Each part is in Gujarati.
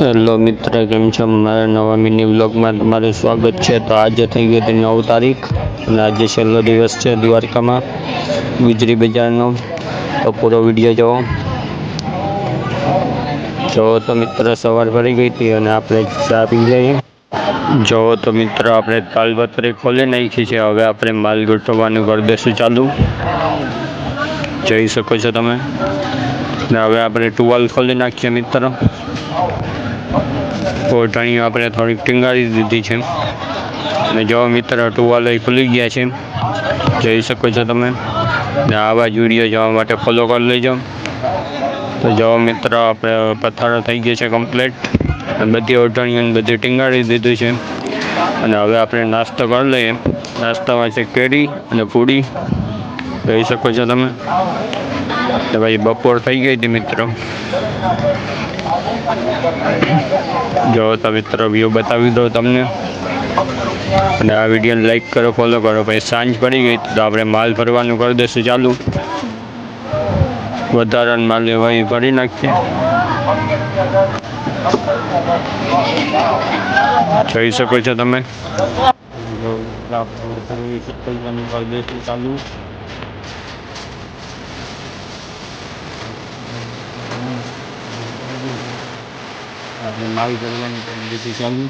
હેલો મિત્ર, કેમ છો? મારા નવા મિની વ્લોગમાં તમારું સ્વાગત છે. તો આજે થઈ ગઈ હતી 9 તારીખ અને આજે છેલ્લો દિવસ છે દ્વારકામાં ગુજરી બજારનો. તો પૂરો વિડીયો જોવો તો મિત્ર સવાર ભરી ગઈ હતી અને આપણે ચા પી લઈએ. જોવો તો મિત્ર આપણે તાલપત્રી ખોલી નાખી છે. હવે આપણે માલ ગોઠવવાનું કરી દઈશું ચાલુ. જોઈ શકો છો તમે. ને હવે આપણે ટુવાલ ખોલી નાખીએ મિત્ર. ઓઢણીઓ આપણે થોડીક ટીંગાળી દીધી છે અને જો મિત્ર ટુવાલ ખુલી ગયા છે, જોઈ શકો છો તમે. ને આવા જ વિડીયો જોવા માટે ફોલો કરી લેજો. તો જો મિત્ર આપણે પથારો થઈ ગયો છે કમ્પ્લીટ. બધી ઓઢણીઓ બધી ટીંગાળી દીધી છે અને હવે આપણે નાસ્તો કરી લઈએ. નાસ્તામાં છે કેરી અને પૂરી, જોઈ શકો છો તમે. તો ભાઈ બપોર થઈ ગઈ હતી મિત્રો. જો તો મિત્રો વ્યૂ બતાવી દો તમને. અને આ વિડીયોને લાઈક કરો, ફોલો કરો. પછી સાંજ પડી ગઈ તો આપણે માલ ભરવાનું કરી દઈશું ચાલુ. વધારાનો માલ એવા ભરી નાખીએ. જોઈ શકો છો તમે. ચાલુ આપણે માલ ભરવાનું કરી દીધું ચાલુ.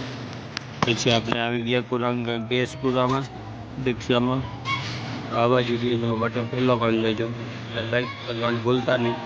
પછી આપણે આવી ગયા પૂરા ગેસ પૂરામાં રિક્ષામાં. આવા જ વિડીયો માટે ફોલો કરી લેજો, લાઈક કરવાનું ભૂલતા નહીં.